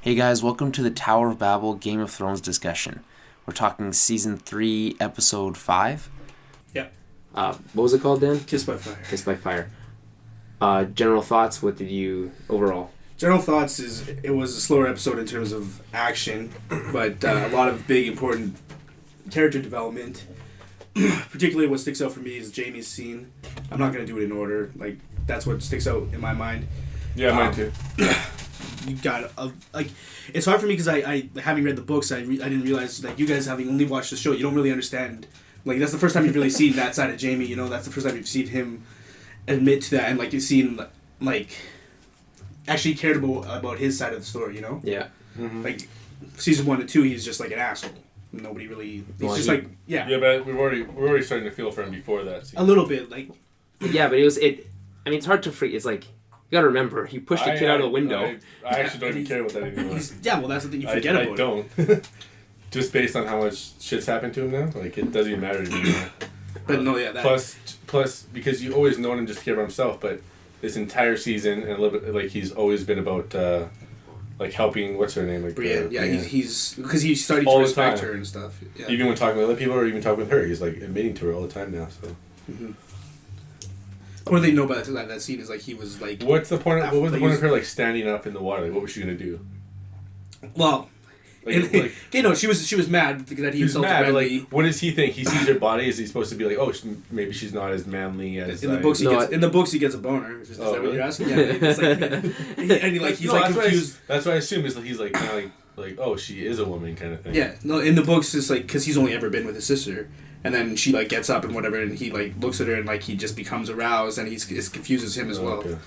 Hey guys, welcome to the Tower of Babble Game of Thrones discussion. We're talking Season 3, Episode 5. Yeah. What was it called, Dan? Kiss by Fire. Kiss by Fire. General thoughts, what did you, overall? General thoughts is it was a slower episode in terms of action, but a lot of big, important character development. Particularly what sticks out for me is Jaime's scene. I'm not going to do it in order. Like, that's what sticks out in my mind. Yeah, mine too. You got it's hard for me because I having read the books, I didn't realize, like, you guys having only watched the show, you don't really understand. Like, that's the first time you've really seen that side of Jaime, you know, that's the first time you've seen him admit to that, and, like, you've seen, like, actually cared about his side of the story, you know? Yeah. Mm-hmm. Like, Season 1 and 2, he's just, like, an asshole. Nobody really... Yeah, but we're already starting to feel for him before that scene. A little bit, like... Yeah, but it's hard to freak. It's like, you gotta remember, he pushed a kid out of the window. I actually don't even care about that anymore. Well, that's the thing, you forget about it. I don't. Just based on how much shit's happened to him now, like, it doesn't even matter anymore. But no, yeah, that... Plus, because you always known him just to care about himself, but this entire season, and a little bit, like, he's always been about, like, helping, what's her name? Like, Brienne, he's... Because he's starting to respect her and stuff. Yeah. Even when talking with other people, or even talking with her, he's, like, admitting to her all the time now, so... Mm-hmm. What do they know about that scene is, like, he was, like... What was the point of her, like, standing up in the water? Like, what was she going to do? Well... she was mad that he insulted mad, Renly. Like, what does he think? He sees her body. Is he supposed to be like, oh, maybe she's not as manly as in the books? In the books, he gets a boner. Is that what you're asking? Yeah, it's like, he's confused. That's what I assume is he's like kind of like, oh, she is a woman kind of thing. Yeah, no. In the books, it's like because he's only ever been with his sister, and then she like gets up and whatever, and he like looks at her and like he just becomes aroused, and it confuses him as well. Okay.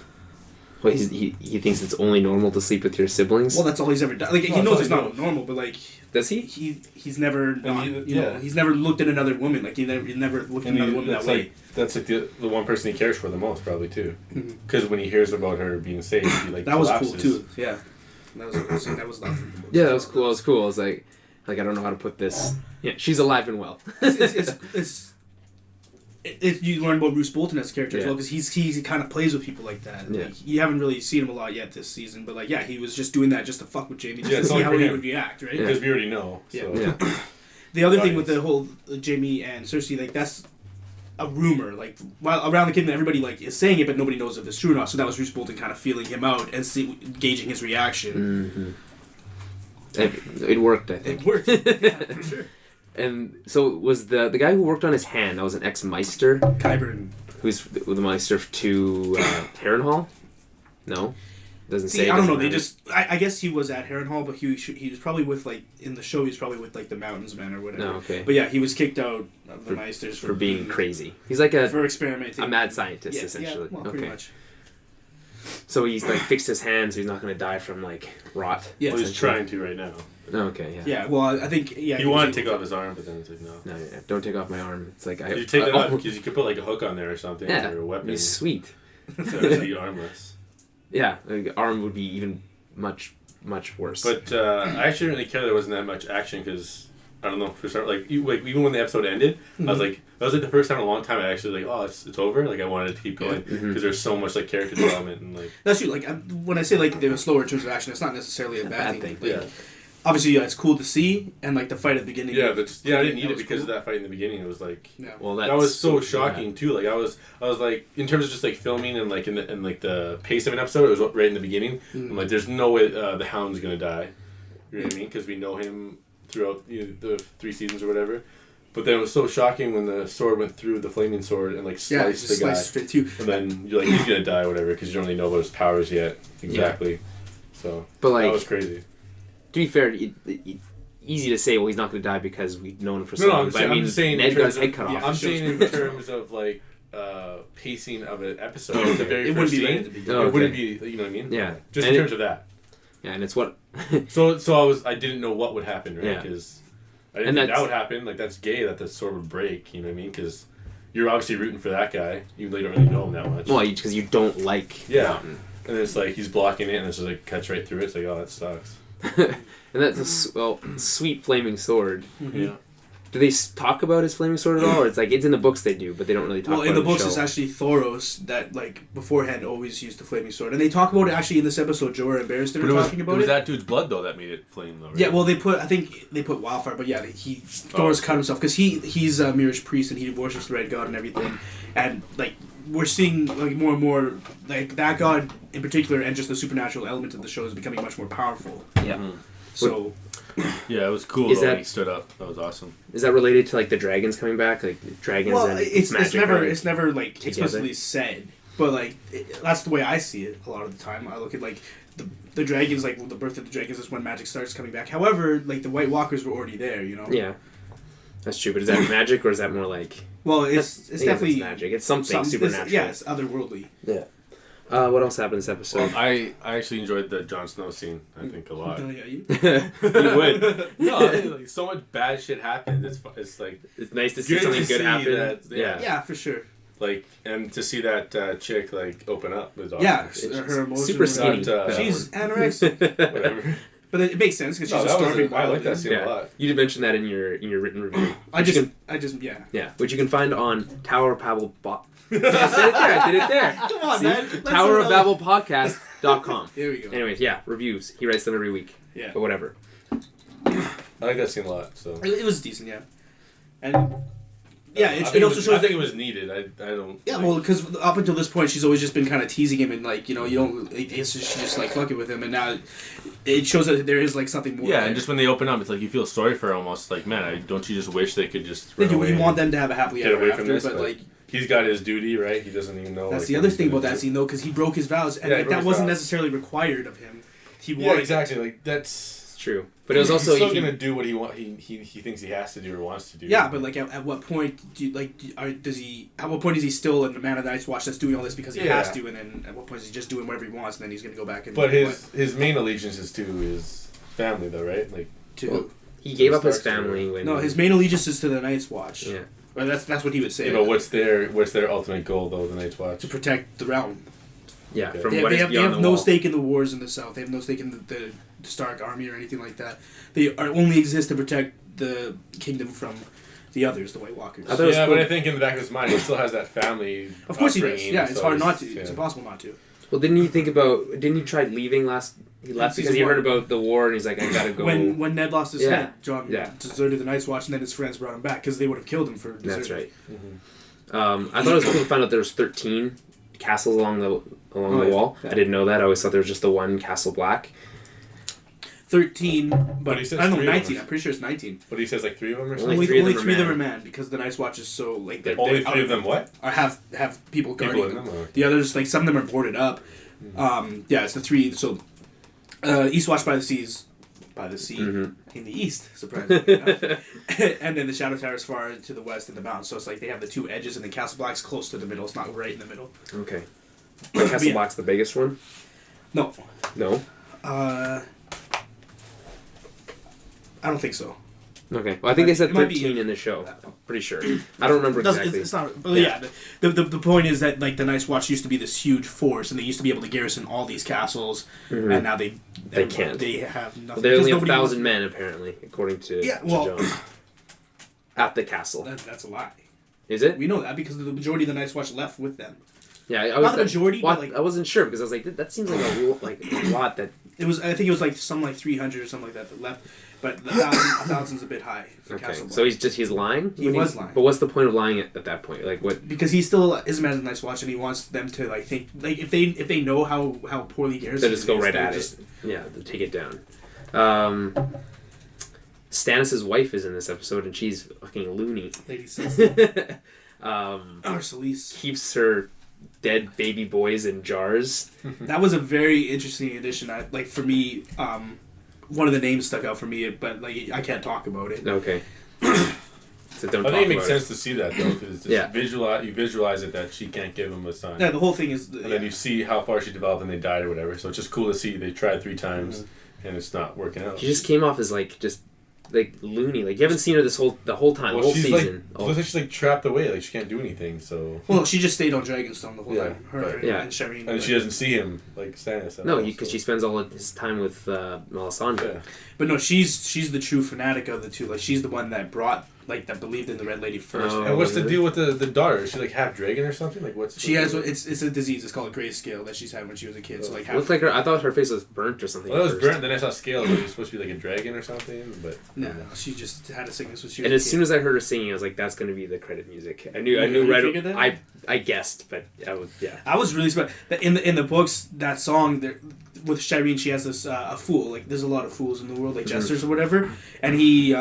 Well, he thinks it's only normal to sleep with your siblings? Well, that's all he's ever done. Like, he knows it's not normal, but, like... Does he? He's never... he's never looked at another woman. Like, he never looked at another woman that way. That's, like, the one person he cares for the most, probably, too. Because when he hears about her being safe, he, like, that collapses. was cool, too. Yeah. That was cool. That was lovely. Yeah, that was cool. It was cool. I was like, I don't know how to put this. Yeah, she's alive and well. You learn about Roose Bolton as a character as well, because he kind of plays with people like that. Yeah. Like, you haven't really seen him a lot yet this season, but like, yeah, he was just doing that just to fuck with Jaime, just to see how he would react, right? Because we already know. So. Yeah. The other thing with the whole Jaime and Cersei, like, that's a rumor. Like, while around the kingdom, everybody like is saying it, but nobody knows if it's true or not. So that was Roose Bolton kind of feeling him out and gauging his reaction. Mm-hmm. It worked, I think. It worked, yeah, for sure. And so was the guy who worked on his hand, that was an ex-Meister? Qyburn. Who's the Meister to Harrenhal? No? Doesn't say. I don't know, they just... I guess he was at Harrenhal, but he was probably with, like... In the show, he was probably with, like, the Mountains Men or whatever. Oh, okay. But yeah, he was kicked out of the Meisters for being crazy. He's like for experimenting. A mad scientist, essentially. Yeah, well, pretty much. So he's, like, fixed his hand, so he's not going to die from, like, rot. Yeah, well, he's trying to right now. Okay, yeah. Yeah, well, I think... Yeah, he wanted to take off his arm, but then it's like, no. No, don't take off my arm. It's like... You take that off because you could put, like, a hook on there or something, or a weapon. It's sweet. So it's like armless. Yeah, like, arm would be even much, much worse. But I actually didn't really care there wasn't that much action, because... I don't know, even when the episode ended, I was like, that was like the first time in a long time I actually like, oh, it's over. Like I wanted to keep going because there's so much like character development and like. That's true. Like when I say like they were slower in terms of action, it's not necessarily a bad thing. Like, obviously, it's cool to see, and like the fight at the beginning. Yeah, but I didn't need it because of that fight in the beginning. It was like, well, that was so shocking too. Like I was like, in terms of just like filming and like in like the pace of an episode, it was right in the beginning. I'm like, there's no way the Hound's gonna die. You know what I mean? Because we know him throughout the 3 seasons or whatever, but then it was so shocking when the sword went through the flaming sword and like sliced the guy, straight through. And then you're like, he's gonna die, or whatever, because you don't really know about his powers yet exactly. Yeah. So, but like, that was crazy. To be fair, easy to say, well, he's not gonna die because we've known him for so long. But I'm saying Ned got his head cut off. I'm saying in terms of like pacing of an episode. The very first scene, it wouldn't be, you know what I mean? Yeah, just in terms of that. Yeah, and it's what. so I didn't know what would happen, right? Because I didn't think that would happen. Like that's gay that the sword would break. You know what I mean? Because you're obviously rooting for that guy, even though you don't really know him that much. Well, because you don't like. Mountain. And it's like he's blocking it, and it's just like cuts right through it. It's like, oh, that sucks. And that's a sweet flaming sword. Mm-hmm. Yeah. Do they talk about his flaming sword at all, or it's like it's in the books they do, but they don't really talk about it in the books show. it's actually Thoros that like beforehand always used the flaming sword, and they talk about it actually in this episode. Jorah and Barristan are talking about it. It was that dude's blood though that made it flame though. Right? Yeah, well I think they put wildfire, but yeah, Thoros cut himself because he's a Mirish priest and he worships the red god and everything, and like we're seeing like more and more like that god in particular and just the supernatural element of the show is becoming much more powerful. Yeah. Mm-hmm. So. Yeah, it was cool when he stood up. That was awesome. Is that related to like the dragons coming back? Like dragons and it's magic never like together? Explicitly said, but like that's the way I see it a lot of the time. I look at like the dragons, like the birth of the dragons is when magic starts coming back. However, like the White Walkers were already there, you know. Yeah, that's true. But is that magic or is that more like? Well, it's definitely it's magic. It's something supernatural. It's otherworldly. Yeah. What else happened this episode? I actually enjoyed the Jon Snow scene. I think a lot. Oh, yeah, you would. No, I mean, like, so much bad shit happened. It's like it's nice to see something good happen. Yeah, for sure. Like and to see that chick like open up was awesome. Yeah, her emotions. Super skinny. She's anorexic. Whatever. But it makes sense because she's a starving. I like that scene a lot. You did mention that in your written review. I just yeah, which you can find on Tower of Babble. I did it there. Come on, man. Tower of Babble podcast.com. There we go. Anyways, yeah, reviews. He writes them every week. Yeah. But whatever. I like that scene a lot. So it was decent, yeah. And yeah, it also shows. I think it was needed. I don't. Yeah, well, because up until this point, she's always just been kind of teasing him, and like you don't. It's just, she's just like fucking with him, and now it shows that there is like something more. Yeah, and just when they open up, it's like you feel sorry for her almost. Like, man, don't you just wish they could just run away? You want them to have a happily get ever away after, from this, but like. He's got his duty, right? He doesn't even know. That's like, the other thing about that scene, though, because he broke his vows, and like, that wasn't necessarily required of him. He wanted exactly. Like that's true, but it was also he's still gonna do what he thinks he has to do or wants to do. Yeah, but like at what point do you, does he? At what point is he still a man of the Night's Watch that's doing all this because he has to, and then at what point is he just doing whatever he wants, and then he's gonna go back and? But his main allegiance is to his family, though, right? Like he gave up his family when. No, his main allegiance is to the Night's Watch. Yeah. Well, that's what he would say. Yeah, but what's their ultimate goal though? The Night's Watch to protect the realm. Yeah, okay. from they what is have, beyond they have the no wall. stake in the wars in the South. They have no stake in the Stark army or anything like that. They only exist to protect the kingdom from the others, the White Walkers. Cool. But I think in the back of his mind, he still has that family. Of course he does. Yeah, it's hard not to. Yeah. It's impossible not to. Well, didn't he try leaving last? He left because he heard about the war and he's like, I gotta go. When Ned lost his head, John deserted the Night's Watch, and then his friends brought him back because they would have killed him for deserting. That's right. Mm-hmm. I thought it was cool to find out there was 13 castles along the wall. Yeah. I didn't know that. I always thought there was just the one Castle Black. 13, but he says I don't know, 3 of 19. them. I'm pretty sure it's 19. But he says like 3 of them or something. Only three of them are manned because the Night's Watch is so like only 3 of them what? Or have people guarding them. Or? The others, like some of them are boarded up. Yeah, it's the 3. So East Watch by the sea in the east, surprisingly enough. And then the Shadow Tower is far to the west in the mountains. So it's like they have the 2 edges, and the Castle Black's close to the middle. It's not right in the middle. Okay. Castle Black's the biggest one? No. No? I don't think so. Okay. Well, I think they said 13 in the show. I'm pretty sure. I don't remember exactly. It's not. But yeah, the point is that like the Night's Watch used to be this huge force, and they used to be able to garrison all these castles, and now they can't. They have nothing. Well, they only have 1,000 men apparently, according to well, John. At the castle. That's a lie. Is it? We know that because the majority of the Night's Watch left with them. Yeah, not the majority, but like I wasn't sure because I was like, that seems like a lot that. It was. I think it was like something like 300 or something like that left. But the 1,000's a bit high for Castle Black. So he's lying? He was lying. But what's the point of lying at that point? Like what? Because he still is a man of the Night's Watch, and he wants them to like think like if they know how poorly garrisoned they just go right at it. Yeah, they take it down. Stannis' wife is in this episode, and she's fucking loony. Lady Sis. Arcelise keeps her dead baby boys in jars. That was a very interesting addition. For me. One of the names stuck out for me, but like I can't talk about it. Okay. So don't I think it makes sense to see that though, because you visualize it that she can't give him a son. Yeah, the whole thing is. And then you see how far she developed and they died or whatever. So it's just cool to see they tried 3 times and it's not working out. She just came off as like loony. Like you haven't seen her the whole time, the whole season. Looks like she's like trapped away. Like she can't do anything. So. Well, she just stayed on Dragonstone the whole time. And Shireen. And she doesn't see him like Stannis. No, because she spends all of his time with Melisandre. Yeah. But no, she's the true fanatic of the 2. Like she's the one that brought like that believed in the Red Lady first. And what's the deal with the daughter? Is she like half dragon or something? Like what's she has? It's a disease. It's called grayscale that she's had when she was a kid. So like half. Looked like her. I thought her face was burnt or something. Well, it was burnt. Then I saw scales. It was supposed to be like a dragon or something, but no, she just had a sickness when she was. And a as kid. soon as I heard her singing, I was like, "That's going to be the credit music." I knew You right. figured that? I guessed, but I was I was really surprised that in the books that song there. With Shireen, she has this a fool. Like there's a lot of fools in the world, like jesters or whatever. And he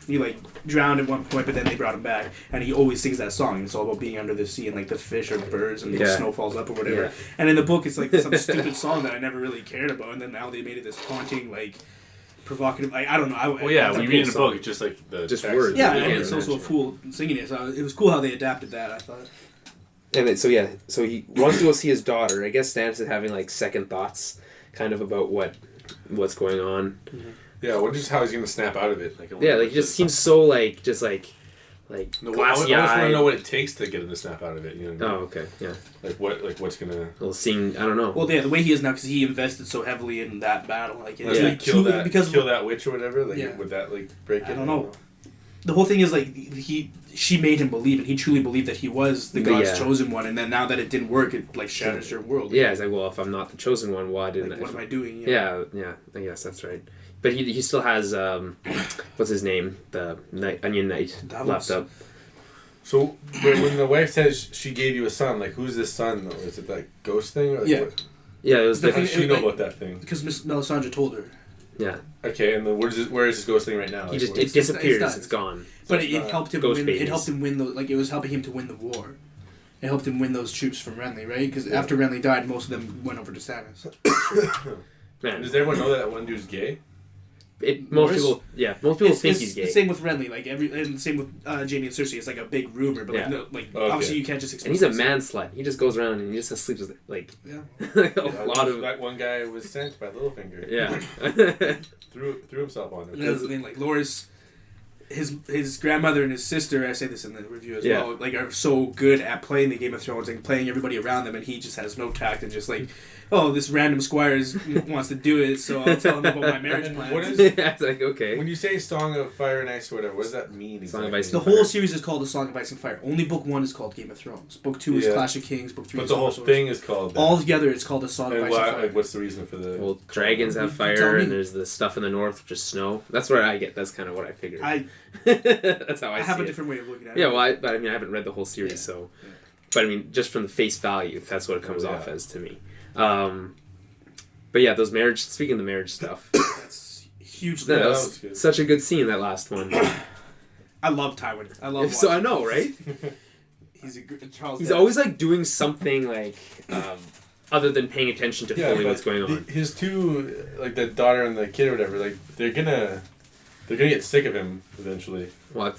he like drowned at one point, but then they brought him back. And he always sings that song. And it's all about being under the sea and like the fish or birds and the snow falls up or whatever. Yeah. And in the book, it's like some stupid song that I never really cared about. And then now they made it this haunting, like provocative. Like I don't know. when you read in the book, it's just like the Just text. words. Yeah, Yeah, and it's yeah, also a fool singing it. So it was cool how they adapted that. I thought. And then, so he wants to go see his daughter. I guess Stannis is having like second thoughts, kind of about what's going on. Mm-hmm. Yeah, how he's gonna snap out of it? Like He just seems so like No, glassy I just want eyed. to know what it takes to get him to snap out of it. You know what I mean? Oh, okay, yeah. What's gonna? Well, seeing, I don't know. Well, yeah, the way he is now because he invested so heavily in that battle, like it's Like like kill truly- that witch or whatever. Like Yeah. would that like break it? I don't know. The whole thing is like she made him believe it. He truly believed that he was the God's chosen one, and then now that it didn't work, it like shatters your world. Yeah, it's like, well, if I'm not the chosen one, why didn't Like, I? what am I doing? Yeah, I guess that's right. But he still has what's his name, the Onion Knight left up. So when the wife says she gave you a son, like who's this son though? Is it that ghost thing? Or like, Yeah. what- Yeah, it was How the does she know about that thing? Because Miss Melisandre told her. yeah. Okay, and then where is this ghost thing right now? He Like, just what- it disappears. it's It's gone. But it helped him Ghost win. babies. It helped him win like it was helping him to win the war. It helped him win those troops from Renly, right? Because after Renly died, most of them went over to Stannis. Man, Does everyone know that one dude's gay? most people think he's The gay. same with Renly, and same with Jaime and Cersei. It's like a big rumor, but obviously you can't just. And he's a man slut. He just goes around and he just sleeps with like Yeah. a lot of that one guy was sent by Littlefinger. yeah. threw himself on him. That's the thing, like Loras, his grandmother and his sister, I say this in the review as well, like are so good at playing the Game of Thrones and playing everybody around them, and he just has no tact and just like, oh, this random squire wants to do it, so I'll tell him about my marriage plans. What is It's like, okay. when you say Song of Fire and Ice or whatever? What does that mean? Song of Exactly? Ice The and whole Fire. series is called The Song of Ice and Fire. Only book 1 is called Game of Thrones. Book 2 is Yeah. Clash of Kings. Book 3 But is the whole Song of thing is called. That. All together, it's called The Song of And Ice why, and Fire. like, what's the reason for the? Well, dragons have You tell fire, me. and there's the stuff in the north, which is snow. That's where I get. That's kind of what I figured. That's how I I see have a it. different way of looking at it. Yeah, well, I haven't read the whole series, Yeah. so. But I mean, just from the face value, that's what it comes off as to me. But yeah, those marriage. Speaking of the marriage stuff, That's hugely. that that was was good. such a good scene. That last one. I love Tywin. I love. So I watching know, right? He's a good Charles. He's Dance. always like doing something like other than paying attention to fully but what's going on. His two, like the daughter and the kid or whatever, like they're gonna get sick of him eventually. Well,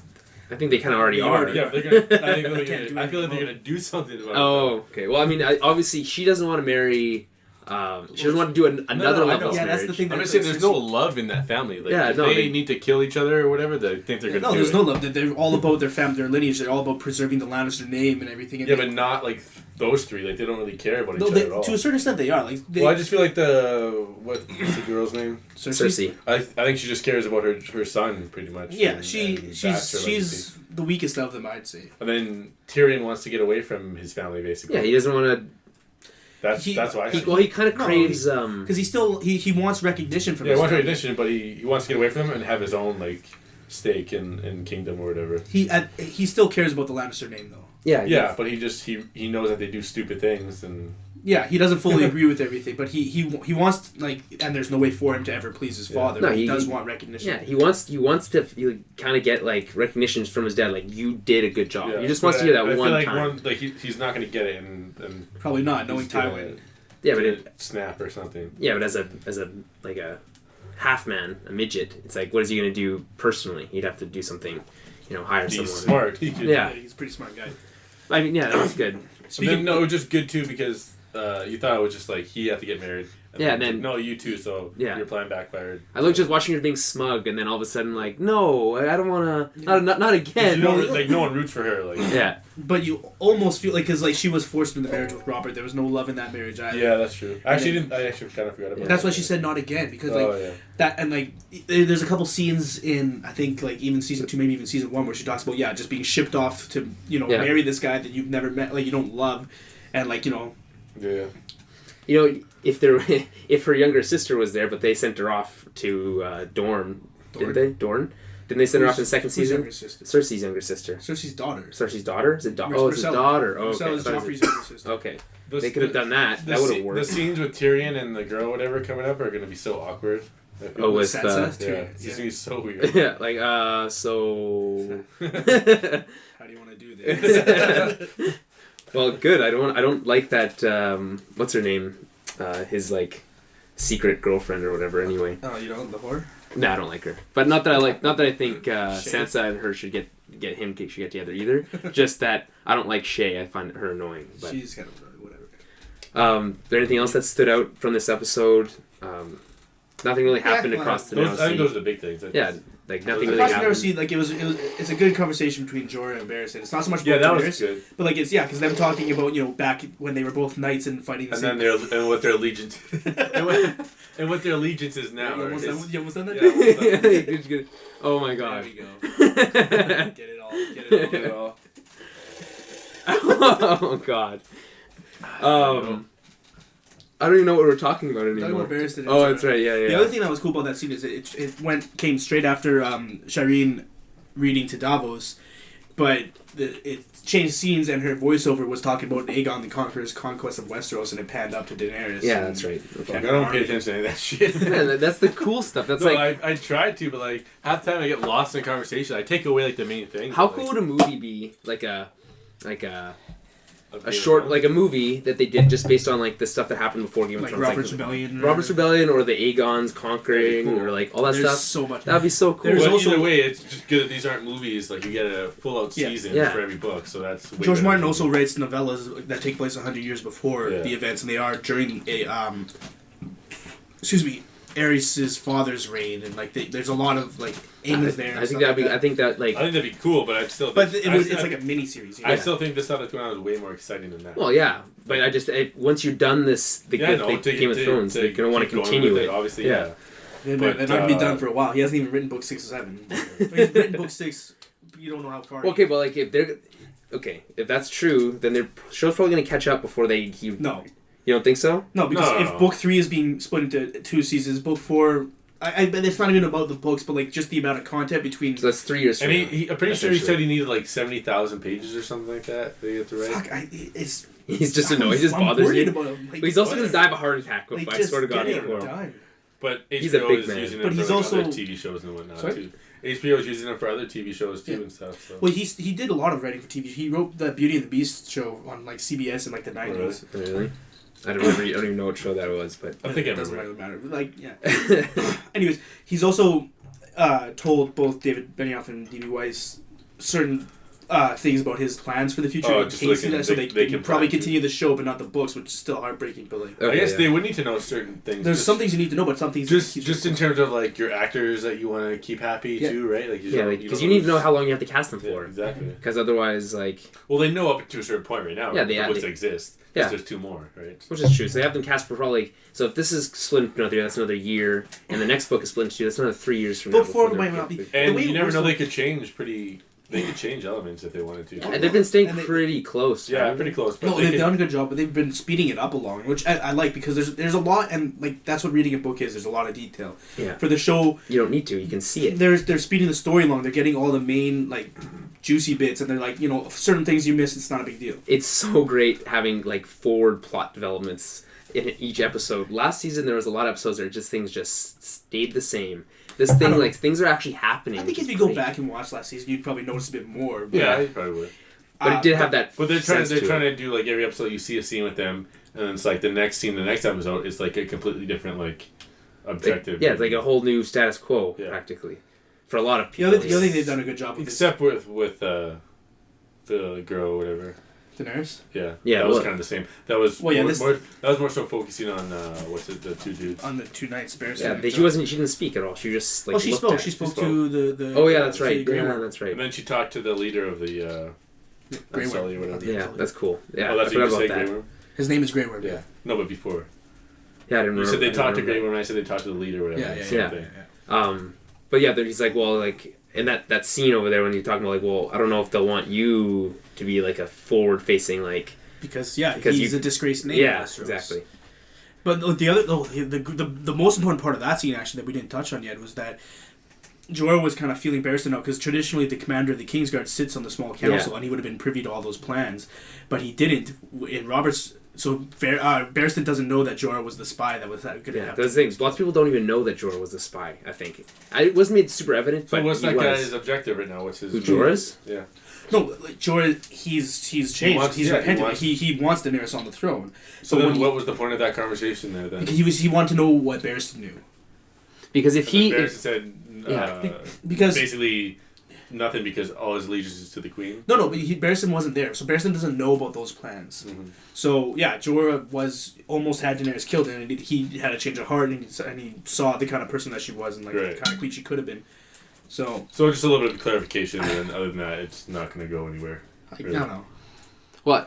I think they kind of already They are. already Yeah, they're gonna. I feel like Can't do they're anything gonna do something about it. Oh, okay. Well, I mean, obviously she doesn't want to marry. She doesn't want to do another I level know. of Yeah, marriage. that's the thing. I'm just saying, there's no love in that family. Like, Yeah, if no, they they- need to kill each other or whatever, they think they're gonna No, do there's it. no love. They're all about their family, their lineage. They're all about preserving the Lannister name and everything. And Yeah, but not like those three. Like they don't really care about no, each other at all. to a certain extent, they are. Like, Well, I just feel like what's the girl's name? Cersei. I think she just cares about her son pretty much. Yeah, and she's that's her legacy. the weakest of them, I'd say. And then Tyrion wants to get away from his family, basically. Yeah, he doesn't want to. That's why. He kind of craves. Because he wants recognition from. Yeah, he his wants family. recognition, but he wants to get away from them and have his own like stake in kingdom or whatever. He still cares about the Lannister name though. Yeah, but he knows that they do stupid things and. Yeah, he doesn't fully agree with everything, but he wants like, and there's no way for him to ever please his father. No, but he he- does want recognition. Yeah, he wants to kind of get like recognitions from his dad, like you did a good job. Yeah, He just wants to hear that I one feel like time. he's not going to get it, and Probably not, knowing he's gonna Tywin. Yeah, but get it snap or something. Yeah, but as a like a half man, a midget, it's like what is he gonna do personally? He'd have to do something, hire He's someone. smart. He could, Yeah. He's a pretty smart guy. I mean, yeah, that was good. And then, no, just good too because you thought it was just like he had to get married. And then no, you too. So your plan backfired. I looked just watching her being smug, and then all of a sudden like, no, I don't want to. Not again. No one roots for her. Like But you almost feel like because like she was forced into marriage with Robert. There was no love in that marriage either. Yeah, that's true. I actually kind of forgot about that. That's why she said not again because that and like there's a couple scenes in I think like even season 2, maybe even season 1 where she talks about just being shipped off to marry this guy that you've never met, like you don't love, and like if her younger sister was there, but they sent her off to Dorne, didn't they? Dorne? Didn't they send her off in the second season? Cersei's younger sister. Cersei's daughter. Cersei's daughter? Is it oh, it's his daughter. Oh, okay. Marcella's Joffrey's younger sister. Okay. They could have done that. That would have worked. The scenes with Tyrion and the girl, whatever, coming up are going to be so awkward. With Sansa? It's going to be so weird. Yeah, like, so... How do you want to do this? Well, good. I don't like that, what's her name? His, like, secret girlfriend or whatever, anyway. Oh, you don't? The whore? No, I don't like her. But not that I think Sansa and her should get together either. Just that I don't like Shay. I find her annoying. But, she's kind of whatever. Is there anything else that stood out from this episode? Nothing really happened across the Narrow Sea. I think those are the big things. Like nothing really across happened. the Narrow Sea, like it's a good conversation between Jorah and Barristan. It's not so much about that Daenerys, was good. but like it's because them talking about back when they were both knights and fighting. And what their allegiance and what their allegiance is now. You almost done that? Yeah. Oh my god. There we go. Get it all. Oh god. I don't even know what we're talking about anymore. Oh, that's right. Yeah. The other thing that was cool about that scene is it came straight after Shireen reading to Davos, but it changed scenes and her voiceover was talking about Aegon the Conqueror's conquest of Westeros, and it panned up to Daenerys. Yeah, that's right. Okay. I don't pay attention to any of that shit. Yeah, that's the cool stuff. That's I tried to, but like half the time I get lost in conversation. I take away like the main thing. How cool would a movie be? Like a short, like a movie that they did just based on like the stuff that happened before Game of Thrones, Robert's Rebellion, or the Aegons conquering, or like all that There's stuff. So much. That'd be so cool. But either way, it's just good that these aren't movies. Like you get a full out season for every book, so that's. George Martin also writes novellas that take place 100 years before the events, and they are during a Aerys' father's reign, and like there's a lot of like Aemond's there. I think that'd be cool, but I'd still. It's like a mini series. I still think the stuff that's going on is way more exciting than that. Well, yeah, but once you're done Game of Thrones, you're gonna want to continue it. Obviously, yeah. They're not gonna be done for a while. He hasn't even written book 6 or 7. He's written book 6. You don't know how far. Okay, but like if that's true, then their show's probably gonna catch up before they. No. You don't think so? No, because if book 3 is being split into 2 seasons, book 4. It's not even about the books, but like just the amount of content between. So that's 3 years. And I'm pretty sure he said he needed like 70,000 pages or something like that. They get to write. Fuck, he's just annoyed. He just bothers you. About him. But he's also gonna die of a heart attack. I swear to God. But he's a big man. Using him for other TV shows and whatnot too. HBO is using him for other TV shows too and stuff. So. Well, he did a lot of writing for TV. He wrote the Beauty and the Beast show on like CBS in like the 90s. Really? I don't even know what show that was, but I think it doesn't really matter. Like, yeah. Anyways, he's also told both David Benioff and D.B. Weiss certain things about his plans for the future in case they can probably continue the show but not the books, which is still heartbreaking. But like, I guess they would need to know certain things. There's some things you need to know, but some things just in terms of like your actors that you want to keep happy too, right? Like because you need to know how long you have to cast them for. Yeah, exactly. Because otherwise, like, well, they know up to a certain point right now. The books exist. Yeah, there's 2 more, right? Which is true. So they have them cast for probably. So if this is split into another, that's another year, and the next book is split into 2. That's another 3 years from now. Book 4 might not be. And you never know; they could change pretty. They could change elements if they wanted to. And they've been staying pretty close. Yeah, pretty close. But they've done a good job, but they've been speeding it up along, which I like because there's a lot, and like that's what reading a book is. There's a lot of detail. Yeah. For the show, you don't need to. You can see it. They're speeding the story along. They're getting all the main like juicy bits, and they're like certain things you miss. It's not a big deal. It's so great having like forward plot developments in each episode. Last season there was a lot of episodes where things just stayed the same. This thing, like, things are actually happening. I think if you go back and watch last season, you'd probably notice a bit more. But you probably would. But it did have that. But they're trying to do like every episode you see a scene with them, and then it's like the next scene, the next episode is like a completely different like objective. It's like a whole new status quo practically for a lot of people. The other thing they've done a good job with, except with the girl or whatever. Daenerys? Yeah. Yeah, That was well- kind of the same. That was Well, yeah, more, this- more. That was more so focusing on the two dudes. On the two knights, Barristan. Yeah, and she Jon. wasn't. She didn't speak at all. She just like. Oh, she looked spoke. at She it. spoke spoke. to the. Oh yeah, that's right. Grey Yeah, Worm. that's right. And then she talked to the leader of the. Grey Sully Worm. or whatever. Yeah, that's cool. Yeah, Oh, that's I what you forgot say, about Grey that. Worm. His name is Grey Worm. Yeah. No, but before. Yeah, I didn't remember. You said they I talked to remember Grey Worm, and I said they talked to the leader or whatever. Yeah, Same yeah. thing. But yeah, he's like, well, like, and that scene over there when you're talking about, like, well, I don't know if they'll want you to be like a forward-facing, like, Because he's you- a disgraced name. yeah, Westeros. exactly. But the most important part of that scene actually that we didn't touch on yet was that Jorah was kind of feeling Barristan out because traditionally the commander of the Kingsguard sits on the small council and he would have been privy to all those plans, but he didn't. In Robert's Barristan doesn't know that Jorah was the spy that was going to Yeah, happen. those things. Lots of people don't even know that Jorah was the spy. I think it wasn't made super evident. So but what's he that was. guy's objective right now? What's his? Who Jorah's? Yeah. No, like, Jorah, he's changed. wants- He's yeah, he repentant. wants- He wants Daenerys on the throne. So when then, he- what was the point of that conversation there then? he wanted to know what Barristan knew. Because if he, Barristan said, Yeah. Because basically nothing because all his allegiance is to the queen. no, but Barristan wasn't there, so Barristan doesn't know about those plans. Mm-hmm. So yeah, Jorah almost had Daenerys killed, and he had a change of heart, and he saw the kind of person that she was, and like Right. the kind of queen she could have been. So So just a little bit of clarification, and then other than that, it's not going to go anywhere. I Really? don't know. well,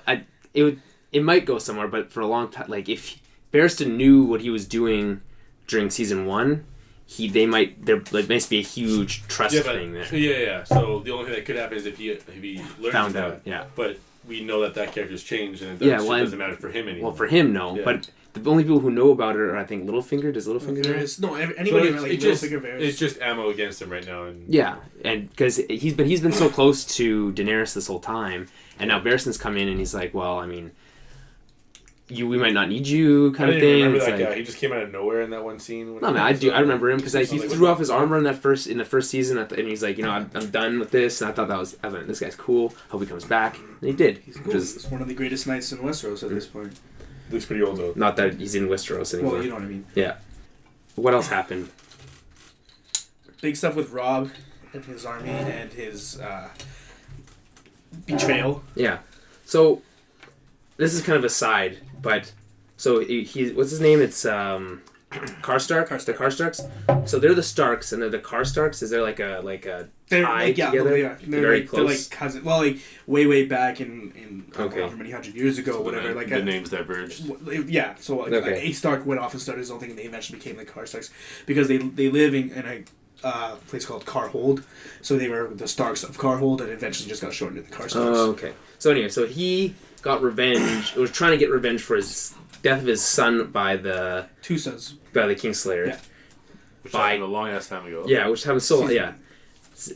it might go somewhere, but for a long time, like if Barristan knew what he was doing during season 1, there might be a huge trust thing there. Yeah. So the only thing that could happen is if he learns Found that. out, yeah. But we know that character's changed, and Yeah, it well, doesn't matter for him anymore. Well, for him, no. Yeah. But the only people who know about it are, I think, Littlefinger. Does Littlefinger know? Anybody So like it's Littlefinger Varys. it's just ammo against him right now, and Yeah, and because he's been so close to Daenerys this whole time, and now Barristan's come in and he's like, well, I mean, we might not need you, kind I of didn't thing. remember It's that like, guy. He just came out of nowhere in that one scene. no, man, I do. I remember him because he Like, threw off his armor in the first season, and he's like, I'm done with this. And I thought I was like, this guy's cool. Hope he comes back. And he did. He's Which cool. is He's one of the greatest knights in Westeros at this point. Looks pretty old though. not that he's in Westeros anymore. Well, you know what I mean. Yeah. What else happened? Big stuff with Robb and his army and his betrayal. Yeah. So this is kind of a side, but so he what's his name? It's Karstark. The Karstarks. So they're the Starks, and they're the Karstarks. Is there like a They're tie like, yeah, together? they are. They're very like, close. They're like cousins. Well, like way back in Okay. however many hundred years ago, whatever. Like the names diverged. Yeah, so like, Okay. A Stark went off and started his own thing, and they eventually became the Karstarks because they live in a place called Karhold. So they were the Starks of Karhold, and eventually just got shortened to the Karstarks. Oh, okay. So anyway, so he got revenge. Was trying to get revenge for his death of his son by the Two sons. Kingslayer. Yeah. Which By- happened a long ass time ago. Yeah, which happened so yeah,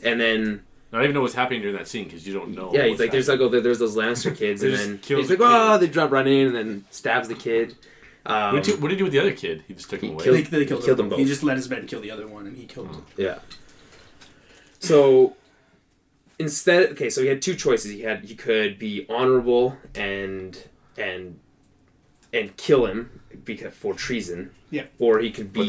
and then I don't even know what's happening during that scene because you don't know. yeah, he's what's like there's happening. there's those Lannister kids, They and just then kills he's like, the oh, kid. they run in and then stabs the kid. What did he do with the other kid? He just took him away. killed- They killed them them both. He just let his men kill the other one, and he killed them. Yeah. So instead, okay, so he had two choices. He could be honorable and kill him for treason. Yeah. Or he could be But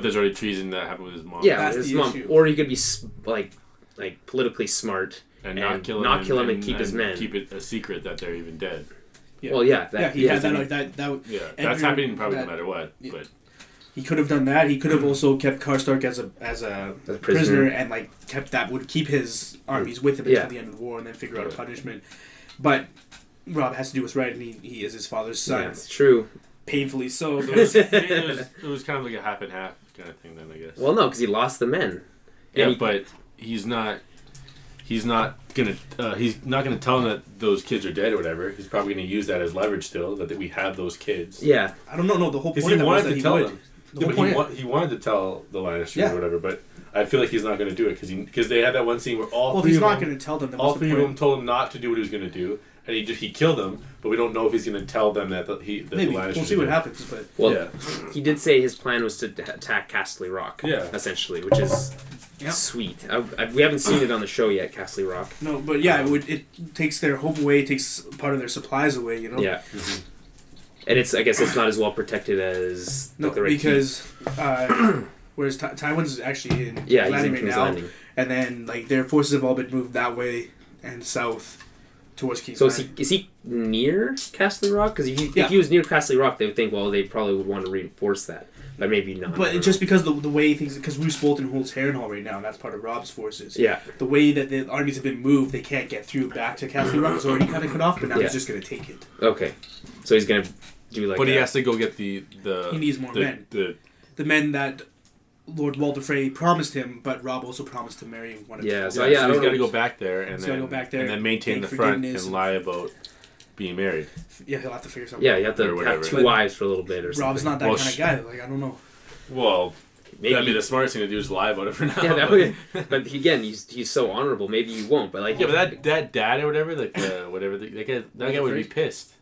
there's already treason that happened with his mom. yeah, That's his the mom. issue. Or he could be like politically smart. and and not kill him, and keep his men. Keep it a secret that they're even dead. Yeah. Well, yeah, He had that. Like that. Yeah, And that's happening probably that- no matter what. yeah. But He could have done that. He could have also kept Karstark as a prisoner. prisoner and like would keep his armies with him until Yeah. the end of the war and then figure out a Right. punishment. But Robb has to do what's right, and he is his father's son, Yeah, it's true. painfully so. it was kind of like a half and half kind of thing then, I guess. Well, no, because he lost the men. yeah, And he- but he's not gonna tell them that those kids are dead or whatever. He's probably gonna use that as leverage still that we have those kids. Yeah, I don't know. No, the whole Because point he of that was wanted that to he tell would. them. The Yeah, whole but point. he wanted to tell the Lannisters Yeah. or whatever, but I feel like he's not going to do it because they had that one scene where all Well, three he's of not them, going to tell them. That all was the three of point. them told him not to do what he was going to do, and he killed them. But we don't know if he's going to tell them that the Maybe Lannisters. we'll see are what dead. happens, but well, Yeah. he did say his plan was to attack Castle Rock. Yeah. essentially, which is Yep. sweet. We haven't seen it on the show yet, Castle Rock. no, but yeah, it takes their hope away. It takes part of their supplies away. You know. Yeah, Mhm. and I guess it's not as well protected as No, like, the Red because whereas Tywin's actually in Keep. Yeah, he's Landing in right King's now, Landing. and then like their forces have all been moved that way and south towards King's So Landing. is he near Castle Rock? Because if he was near Castle Rock, they would think, well, they probably would want to reinforce that. But maybe not. But just because the way things... Because Roose Bolton holds Harrenhal right now, and that's part of Robb's forces. Yeah. The way that the armies have been moved, they can't get through back to Castle Rock. It's already kind of cut off, but now he's just going to take it. Okay. So he's going to do like But he has to go get the He needs more men. The men that Lord Walder Frey promised him, but Robb also promised to marry one of them. So he's got to go back there and then maintain the front and lie about being married. Yeah, he'll have to figure something Yeah, out. you have to have two wives for a little bit or something. Robb's not that kind of guy. Like, I don't know. Well, maybe that'd be the smartest thing to do is lie about it for now. Yeah, that would, but again, he's so honorable. Maybe you won't. But like, but that dad or whatever, like that guy would be pissed.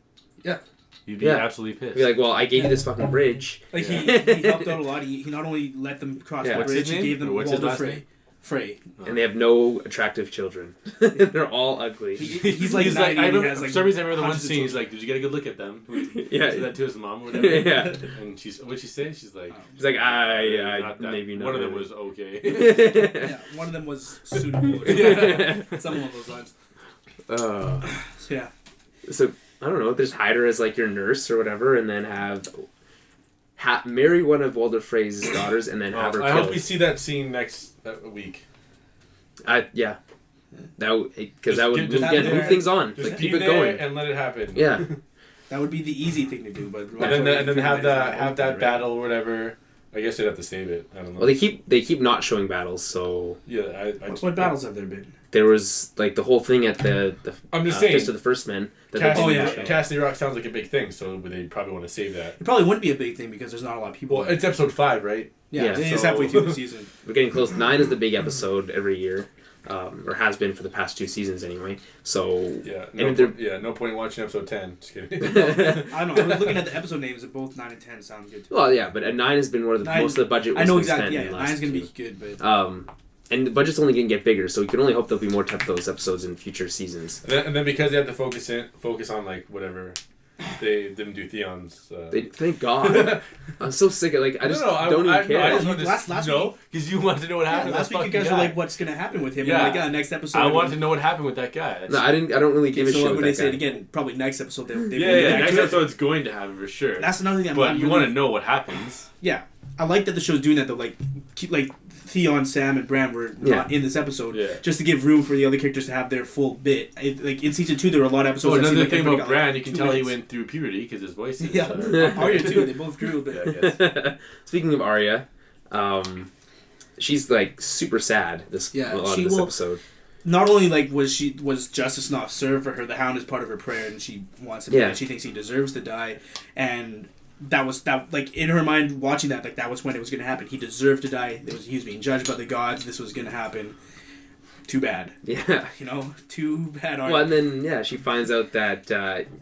Yeah. You'd be absolutely pissed. Be like, well, I gave you this fucking bridge. Like he helped out a lot. He not only let them cross the What's bridge, his name? he gave them What's his Walder last name? Frey. And they have no attractive children. They're all ugly. He's like, I remember, has like for some reason I remember the one hundreds of scene. He's children. like, "Did you get a good look at them?" Yeah. He said that to his mom or whatever. Yeah. And what'd she say? She's like, maybe not. One of them was okay. Yeah, one of them was suitable. Something along those lines. So yeah. So I don't know. Just hide her as like your nurse or whatever, and then marry one of Walder Frey's daughters, and then have her I killed. hope we see that scene next week. Yeah. Because that would just again there, move things on. Just Like keep be it there going. and let it happen. Yeah. That would be the easy thing to do, but And then have that battle or whatever. I guess they'd have to save it. I don't know. Well, they keep not showing battles, so yeah. What battles have there been? there was like the whole thing at the I'm just saying, Fist of the First Men. Castle Rock sounds like a big thing, so they probably want to save that. It probably wouldn't be a big thing because there's not a lot of people. Well, it's episode 5, right? Yeah, it's halfway through the season. We're getting close. 9 is the big episode every year, or has been for the past 2 seasons anyway. So no point in watching episode 10. Just kidding. I don't know. I was looking at the episode names, and both 9 and 10 sound good. Well, yeah, but 9 has been where most of the budget was I know spent exactly. Yeah, in the last 9's gonna be 2. good, but and the budget's only going to get bigger, so we can only hope there'll be more of those episodes in future seasons. And then because they have to focus on like whatever, they didn't do Theon's. Thank God. I'm so sick of I don't even care. I just wanted to know because you wanted to know what happened. Last week you guys were like, "What's gonna happen with him?" Yeah. And like, next episode. I wanted to know what happened with that guy. No, I didn't. I don't really give a shit. So when with they that say guy. it again, probably next episode they next episode's going to happen for sure. That's another thing. But you want to know what happens. Yeah, I like that the show's doing that though. Like, keep Theon, Sam, and Bran were not in this episode, just to give room for the other characters to have their full bit. Like in season 2, there were a lot of episodes. Another thing about Bran, you can tell he went through puberty because his voice is. Yeah, Arya too. They both grew a bit. Yeah, Speaking of Arya, she's like super sad. This episode. Not only was justice not served for her, the Hound is part of her prayer, and she wants to. Yeah. She thinks he deserves to die, and. That was in her mind watching that that was when it was going to happen. He deserved to die. He was being judged by the gods. This was going to happen. Too bad. Yeah. Too bad. Well, and then she finds out that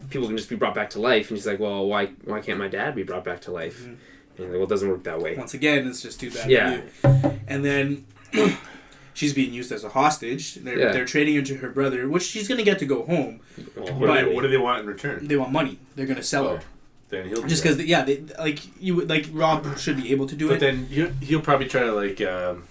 people can just be brought back to life, and she's like, well, why can't my dad be brought back to life? Mm-hmm. And he's like, well, it doesn't work that way. Once again, it's just too bad. Yeah. For you. And then she's being used as a hostage. They're trading her to her brother, which she's going to get to go home. Well, what do they want in return? They want money. They're going to sell her. Then he'll just because Robb should be able to do it. But then he'll probably try to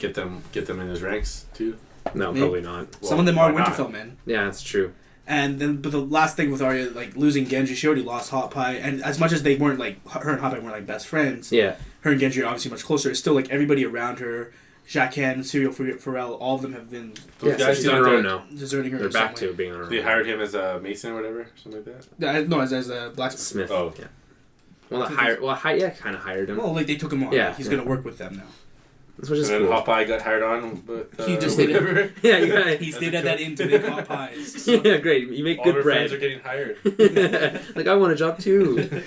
get them in his ranks too. No, probably not. Well, some of them are Winterfell men. Yeah, that's true. And then, but the last thing with Arya, losing Genji, she already lost Hot Pie, and as much as they weren't her and Hot Pie weren't best friends. Yeah. Her and Genji are obviously much closer. It's still everybody around her. Jaqen, Syrio Farrell, all of them have been. Yeah, she's on her own now. Deserting her. They're back to being on her own. They hired him as a mason or whatever, something like that. No, as a blacksmith. Smith. Oh, yeah. Well, kind of hired him. Well, they took him on. Yeah, he's gonna work with them now. Which is and then cool. Hopeye got hired on, but he just stayed. He stayed at that inn to make hot pies. So. Yeah, great. You make all good her bread. Friends are getting hired. I want a job too.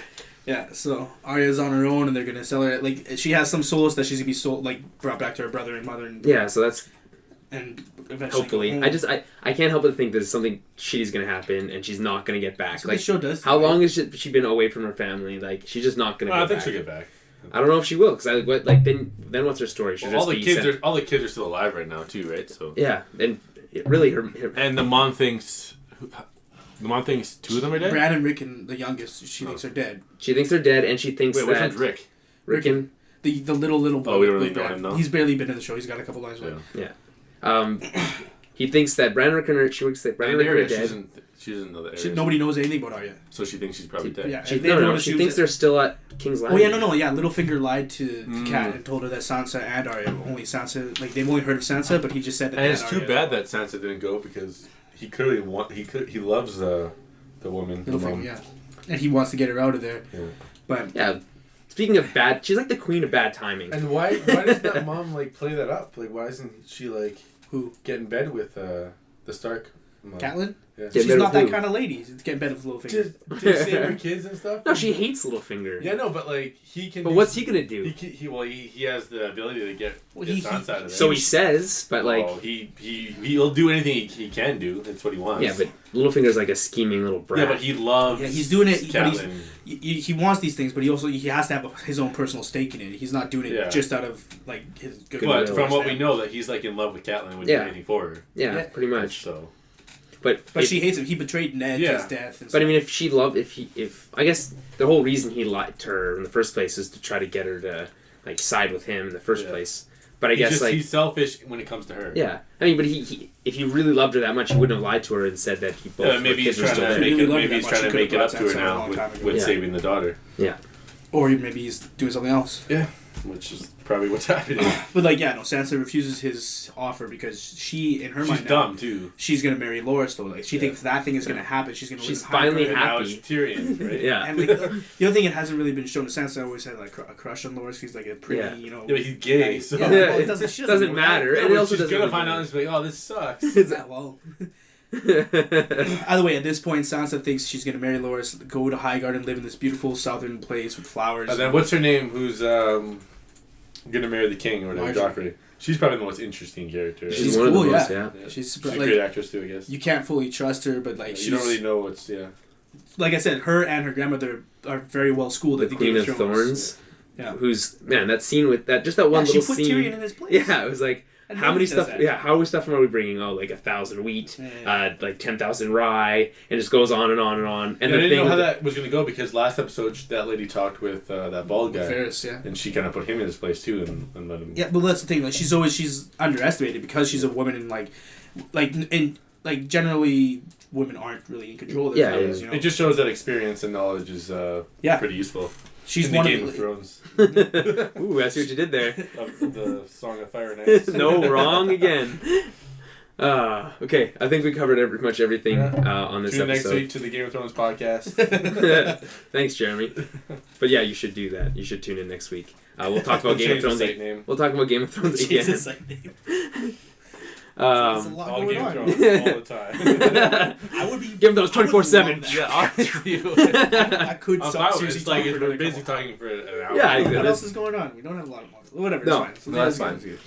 Yeah, so Arya's on her own, and they're gonna sell her. She has some souls that she's gonna be sold, brought back to her brother and mother. And so that's. And eventually, hopefully, I can't help but think that something shitty's gonna happen, and she's not gonna get back. That's what the show does. How long has she been away from her family? She's just not gonna. I think she'll get back. I don't know if she will, because then what's her story? All the kids are still alive right now too, right? So yeah, and really her and the mom thinks. The mom thinks 2 of them are dead? Bran and Rickon, the youngest, she thinks are dead. She thinks they're dead, and she thinks which one's Rick? Rickon. The little boy. Oh, we don't really know him, though? He's barely been in the show. He's got a couple lines. Yeah. he thinks that Bran and Rickon are dead. She doesn't know that. Nobody knows anything about Arya. So she thinks she's probably dead. Yeah, She thinks they're still at King's Landing. Oh yeah, no, yeah. Littlefinger lied to Kat and told her that Sansa and Arya, only Sansa, like they've only heard of Sansa, but he just said that. And it's too bad that Sansa didn't go because he clearly he loves the woman. Littlefinger, yeah, and he wants to get her out of there. Yeah. But yeah. Speaking of bad, she's like the queen of bad timing. And why does that mom like play that up? Like why isn't she like get in bed with the Stark mom? Catelyn? Yeah. She's not that kind of lady. She's getting better with Littlefinger. To save her kids and stuff? No, she hates Littlefinger. Yeah, no, but like he can. But what's he gonna do? He has the ability to get Sansa out of there. So he says, but like he'll do anything he can do. That's what he wants. Yeah, but Littlefinger's like a scheming little brat. Yeah, but he loves. Yeah, he's doing it. Catelyn. But he wants these things, but he has to have his own personal stake in it. He's not doing it just out of like his good. But from what we know, that he's like in love with Catelyn and would do anything for her. Yeah, pretty much. So. But she hates him. He betrayed Ned to his death. And but I mean, if I guess the whole reason he lied to her in the first place is to try to get her to like side with him in the first place. But I guess he's selfish when it comes to her. Yeah, I mean, but he if he really loved her that much, he wouldn't have lied to her and said that he both. Maybe he's trying to make it up to her now with saving the daughter. Yeah, or maybe he's doing something else. Yeah, which is probably what's happening. But Sansa refuses his offer because she, in her mind, she's dumb too. She's gonna marry Loras though. Like she thinks that thing is gonna happen. She's finally happy. Now it's Tyrion, right? Yeah. And the other thing it hasn't really been shown to Sansa always had like a crush on Loras. He's like a pretty, Yeah, but he's gay, nice. so it doesn't matter. Yeah, and it also she's doesn't gonna find out and be like, oh, this sucks. Well. Either way, at this point, Sansa thinks she's gonna marry Loras, go to Highgarden, live in this beautiful southern place with flowers. And then what's her name? Who's gonna marry the king or whatever? Joffrey. She's probably the most interesting character. She's one cool, of the most, yeah. She's a great actress too, I guess. You can't fully trust her, but like you don't really know what's Like I said, her and her grandmother are very well schooled at the Queen Game of Thorns. Yeah. Who's that scene with that one little she put scene. Tyrion in his place. Yeah, it was like. And how many stuff? that. Yeah, how many stuff are we bringing? Oh, like 1,000 wheat, like 10,000 rye, and it just goes on and on and on. And I didn't know how that was going to go because last episode that lady talked with that bald guy, Ferris, yeah, and she kind of put him in his place too, and let him. Yeah, but that's the thing. Like she's underestimated because she's a woman, and generally women aren't really in control of their families. You know? It just shows that experience and knowledge is pretty useful. She's in one the Game of Thrones. Ooh, I see what you did there. Of the Song of Fire and Ice. No, wrong again. Okay, I think we covered pretty much everything on this episode. Next week to the Game of Thrones podcast. Thanks, Jeremy. But yeah, you should do that. You should tune in next week. We'll talk about Game of Thrones. We'll talk about Game of Thrones again. There's a lot all going Game on. of Thrones all the time. I would be Game of Thrones 24/7. Yeah, honestly. I could stop seriously it's like talking we're basically talking for an hour. Yeah, what else is going on? We don't have a lot of money. Whatever, it's fine. No, that's fine.